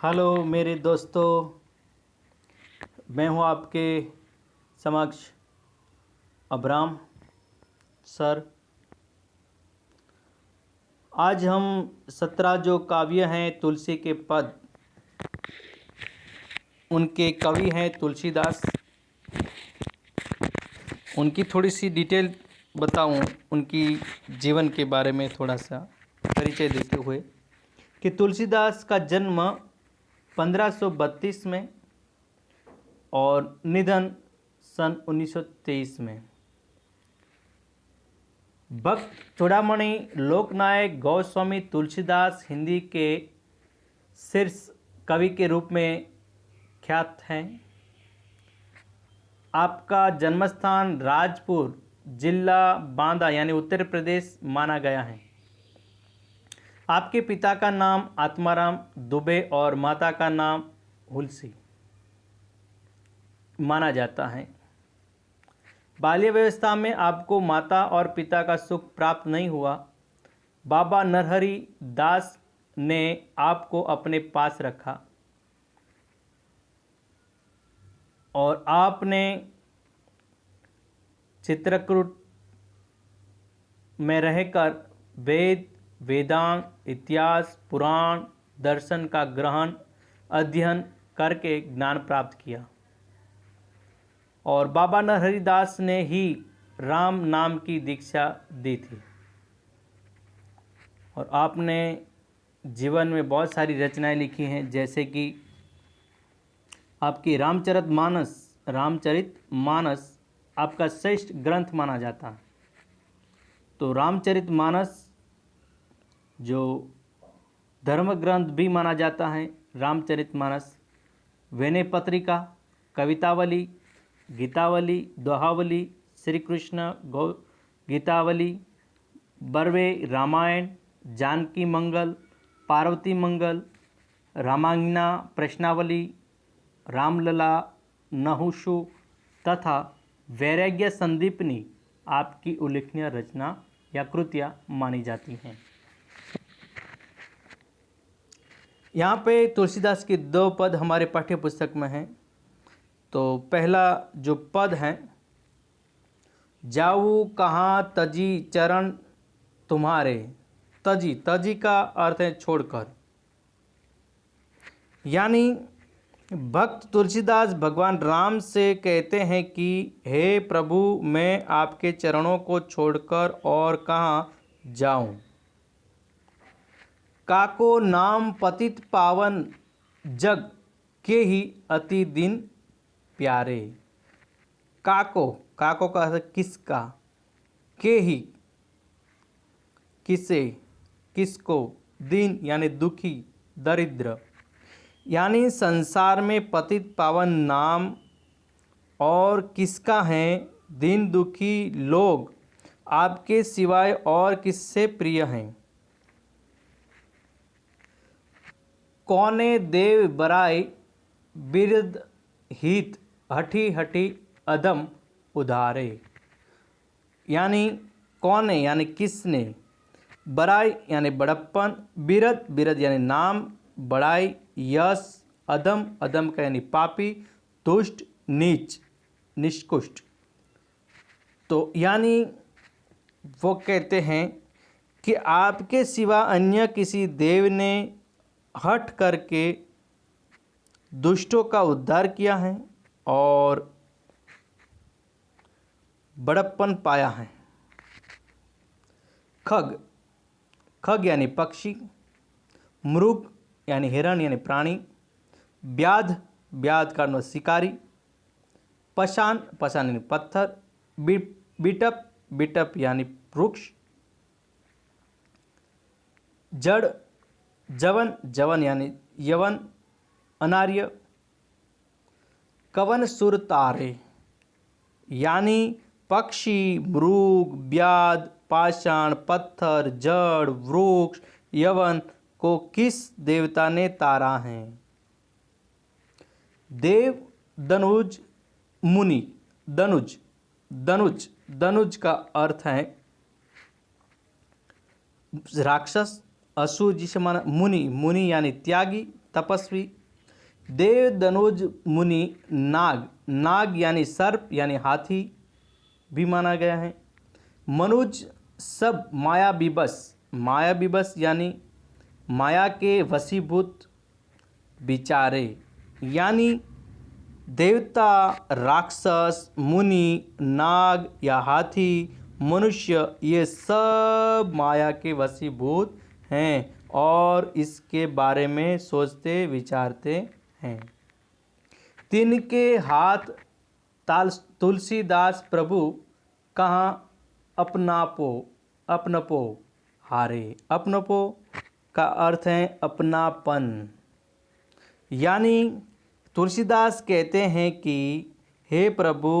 Hello मेरे दोस्तों, मैं हूं आपके समक्ष अब्राम सर। आज हम 17 जो काव्य हैं तुलसी के पद, उनके कवि हैं तुलसीदास। उनकी थोड़ी सी डिटेल बताऊं, उनकी जीवन के बारे में थोड़ा सा परिचय देते हुए कि तुलसीदास का जन्म 1532 में और निधन सन 1923 में। भक्त चूड़ामणि लोकनायक गोस्वामी तुलसीदास हिंदी के शीर्ष कवि के रूप में ख्यात हैं। आपका जन्मस्थान राजपुर जिला बांदा यानी उत्तर प्रदेश माना गया है। आपके पिता का नाम आत्माराम दुबे और माता का नाम हुलसी माना जाता है। बाल्यावस्था में आपको माता और पिता का सुख प्राप्त नहीं हुआ। बाबा नरहरि दास ने आपको अपने पास रखा और आपने चित्रकूट में रहकर वेद, वेदांत, इतिहास, पुराण, दर्शन का ग्रहण अध्ययन करके ज्ञान प्राप्त किया। और बाबा नरहरि दास ने ही राम नाम की दीक्षा दी थी। और आपने जीवन में बहुत सारी रचनाएं लिखी हैं, जैसे कि आपकी रामचरितमानस आपका श्रेष्ठ ग्रंथ माना जाता है। तो रामचरितमानस जो धर्म ग्रंथ भी माना जाता है, रामचरितमानस, विनय पत्रिका, कवितावली, गीतावली, दोहावली, श्री कृष्ण गीतावली, बर्वे रामायण, जानकी मंगल, पार्वती मंगल, रामांगना प्रश्नावली, रामलला, नहुषु तथा वैराग्य संदीपनी आपकी उल्लेखनीय रचना या कृतियाँ मानी जाती हैं। यहाँ पे तुलसीदास के दो पद हमारे पाठ्य पुस्तक में हैं। तो पहला जो पद है, जाऊ कहाँ तजी चरण तुम्हारे। तजी, तजी का अर्थ है छोड़कर। यानी भक्त तुलसीदास भगवान राम से कहते हैं कि हे प्रभु, मैं आपके चरणों को छोड़कर और कहाँ जाऊं। काको नाम पतित पावन जग के ही अति दिन प्यारे। काको, काको का अर्थ किसका, के ही किसे, किसको, दिन यानी दुखी, दरिद्र, यानी संसार में पतित पावन नाम और किसका है, दिन दुखी लोग आपके सिवाय और किससे प्रिय हैं। कौने देव बराय बिरद हित हठी हठी अदम उधारे। यानी कौने यानी किसने, बराय यानी बड़प्पन, बिरद, बिरद यानी नाम, बड़ाई यश, अदम, अदम का यानी पापी, दुष्ट, नीच, निष्कुष्ट। तो यानी वो कहते हैं कि आपके सिवा अन्य किसी देव ने हट करके दुष्टों का उद्धार किया है और बड़प्पन पाया है। खग, खग यानी पक्षी, मृग यानी हिरण यानी प्राणी, व्याध, व्याध का अर्थ शिकारी, पशान, पशान यानी पत्थर, बिटप, बिटप यानी वृक्ष, जड़, जवन, जवन यानी यवन, अनार्य, कवन सुर तारे, यानी पक्षी, मृग, व्याध, पाषाण, पत्थर, जड़, वृक्ष, यवन को किस देवता ने तारा है। देव, दनुज, मुनि, दनुज, दनुज, दनुज का अर्थ है राक्षस, असुर जिसे माना, मुनि, मुनि यानी त्यागी, तपस्वी। देव दनुज मुनि नाग, नाग यानी सर्प यानी हाथी भी माना गया है। मनुज सब माया विबस, माया विबस यानी माया के वशीभूत विचारे, यानी देवता, राक्षस, मुनि, नाग या हाथी, मनुष्य, ये सब माया के वशीभूत हैं और इसके बारे में सोचते विचारते हैं। तिनके हाथ तुलसीदास प्रभु कहाँ अपनपो हारे। अपनपो का अर्थ है अपनापन, यानी तुलसीदास कहते हैं कि हे प्रभु,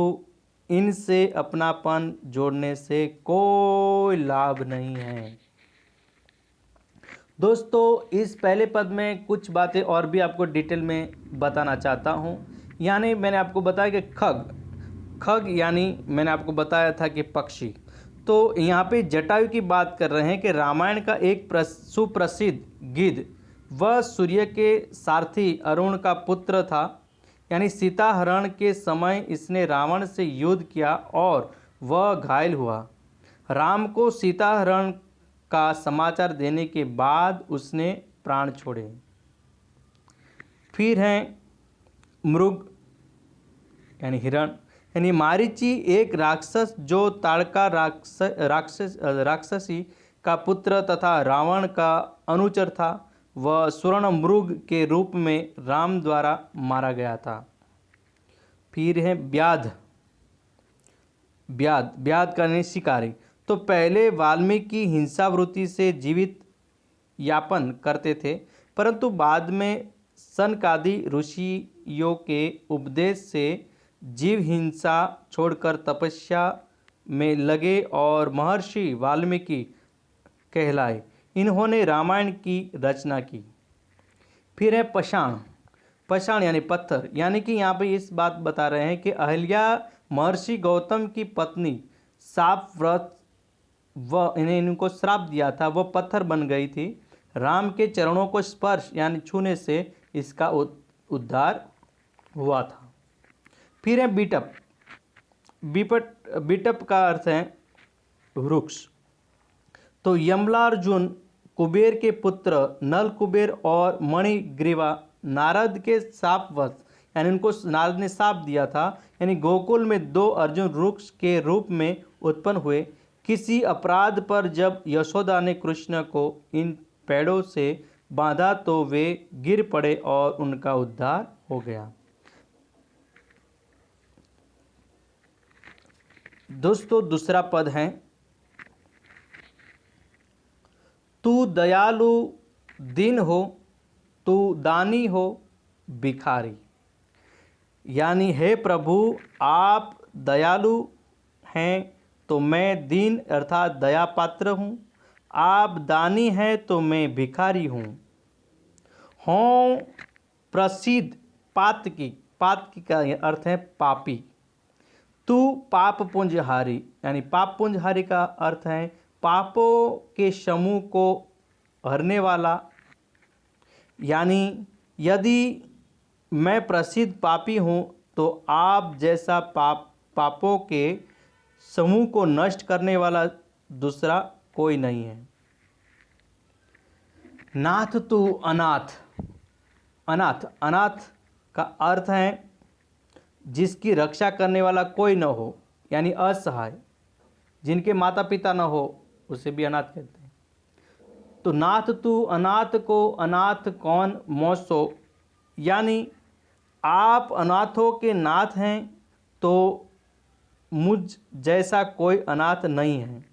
इनसे अपनापन जोड़ने से कोई लाभ नहीं है। दोस्तों, इस पहले पद में कुछ बातें और भी आपको डिटेल में बताना चाहता हूँ। यानी मैंने आपको बताया कि खग यानी मैंने आपको बताया था कि पक्षी। तो यहाँ पे जटायु की बात कर रहे हैं कि रामायण का एक सुप्रसिद्ध गिद्ध, वह सूर्य के सारथी अरुण का पुत्र था। यानी सीता हरण के समय इसने रावण से युद्ध किया और वह घायल हुआ। राम को सीता हरण का समाचार देने के बाद उसने प्राण छोड़े। फिर हैं मृग यानी हिरण, यानी मारीची एक राक्षस जो ताड़का राक्षसी का पुत्र तथा रावण का अनुचर था। वह स्वर्ण मृग के रूप में राम द्वारा मारा गया था। फिर है व्याध, व्याध करने शिकारी। तो पहले वाल्मीकि हिंसा वृत्ति से जीवित यापन करते थे, परंतु बाद में सनकादि ऋषियों के उपदेश से जीव हिंसा छोड़कर तपस्या में लगे और महर्षि वाल्मीकि कहलाए। इन्होंने रामायण की रचना की। फिर है पाषाण यानी पत्थर, यानी कि यहाँ पे इस बात बता रहे हैं कि अहल्या महर्षि गौतम की पत्नी साप व्रत इनको श्राप दिया था, वह पत्थर बन गई थी। राम के चरणों को स्पर्श यानी छूने से इसका उद्धार हुआ था। फिर है बिटप का अर्थ है वृक्ष। तो यमलार्जुन कुबेर के पुत्र नल कुबेर और मणिग्रीवा नारद के शापवश, यानी उनको नारद ने शाप दिया था, यानी गोकुल में दो अर्जुन वृक्ष के रूप में उत्पन्न हुए। किसी अपराध पर जब यशोदा ने कृष्ण को इन पेड़ों से बांधा तो वे गिर पड़े और उनका उद्धार हो गया। दोस्तों, दूसरा पद है तू दयालु दीन हो, तू दानी हो भिखारी। यानी हे प्रभु, आप दयालु हैं तो मैं दीन अर्थात दया पात्र हूँ, आप दानी हैं तो मैं भिखारी हूँ। हों प्रसिद्ध पातकी का अर्थ है पापी। तू पाप पुंजहारी, यानी पाप पुंजहारी का अर्थ है पापों के समूह को हरने वाला। यानी यदि मैं प्रसिद्ध पापी हूँ तो आप जैसा पापों के समूह को नष्ट करने वाला दूसरा कोई नहीं है। नाथ तू अनाथ का अर्थ है जिसकी रक्षा करने वाला कोई न हो, यानी असहाय, जिनके माता पिता न हो उसे भी अनाथ कहते हैं। तो नाथ तू अनाथ को अनाथ कौन मोसो, यानी आप अनाथों के नाथ हैं तो मुझ जैसा कोई अनाथ नहीं है।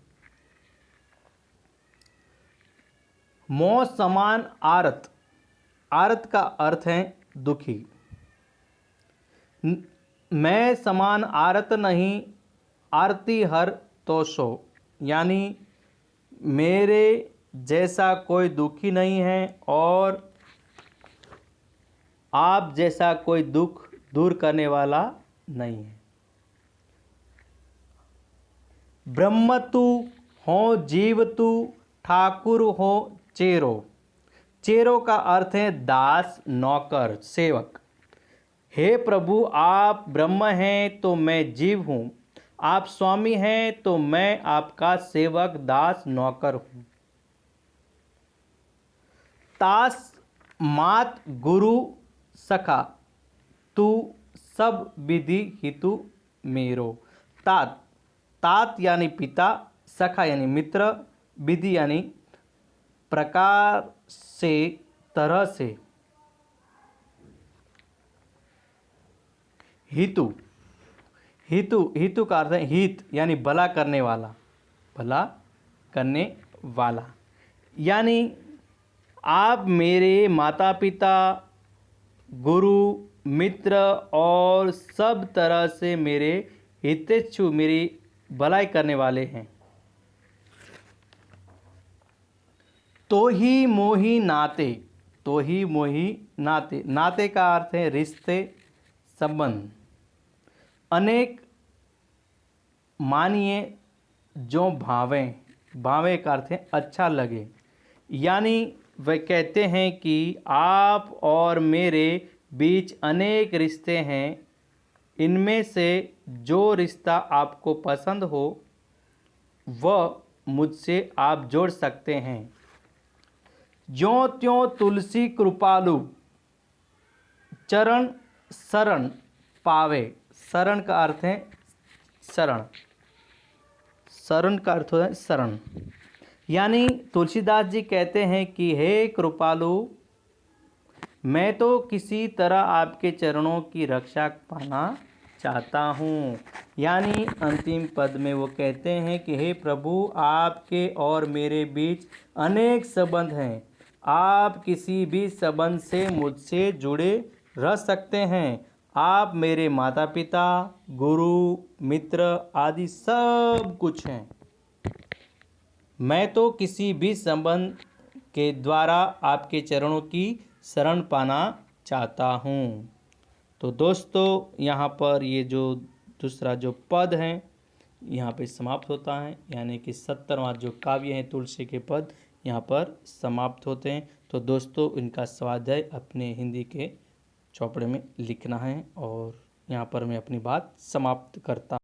मो समान आरत का अर्थ है दुखी। मैं समान आरत नहीं, आरती हर तो सो, यानी मेरे जैसा कोई दुखी नहीं है और आप जैसा कोई दुख दूर करने वाला नहीं है। ब्रह्म तू हो जीव तू ठाकुर हो चेरो। चेरो का अर्थ है दास, नौकर, सेवक। हे प्रभु, आप ब्रह्म हैं तो मैं जीव हूँ, आप स्वामी हैं तो मैं आपका सेवक, दास, नौकर हूँ। तास, मात, गुरु, सखा, तू सब विधि हितु मेरो। तात, तात यानी पिता, सखा यानी मित्र, विधि यानी प्रकार से, तरह से, हितु, हितु, हितु का अर्थ है हित यानी भला करने वाला, भला करने वाला। यानी आप मेरे माता पिता, गुरु, मित्र और सब तरह से मेरे हितेच्छु, मेरी भलाई करने वाले हैं। तो ही मोही नाते, तो ही मोही नाते, नाते का अर्थ है रिश्ते, संबंध। अनेक मानिए जो भावें, भावे का अर्थ है अच्छा लगे। यानी वे कहते हैं कि आप और मेरे बीच अनेक रिश्ते हैं, इनमें से जो रिश्ता आपको पसंद हो वह मुझसे आप जोड़ सकते हैं। ज्यों त्यों तुलसी कृपालु, चरण शरण पावे। शरण का अर्थ है शरण, शरण का अर्थ है शरण। यानी तुलसीदास जी कहते हैं कि हे कृपालु, मैं तो किसी तरह आपके चरणों की रक्षा पाना चाहता हूँ। यानी अंतिम पद में वो कहते हैं कि हे प्रभु, आपके और मेरे बीच अनेक संबंध हैं, आप किसी भी संबंध से मुझसे जुड़े रह सकते हैं। आप मेरे माता पिता, गुरु, मित्र आदि सब कुछ हैं। मैं तो किसी भी संबंध के द्वारा आपके चरणों की शरण पाना चाहता हूँ। तो दोस्तों, यहाँ पर ये जो दूसरा जो पद है यहाँ पे समाप्त होता है, यानी कि 70वां जो काव्य है तुलसी के पद यहाँ पर समाप्त होते हैं। तो दोस्तों, इनका स्वाध्याय अपने हिंदी के चौपड़े में लिखना है और यहाँ पर मैं अपनी बात समाप्त करता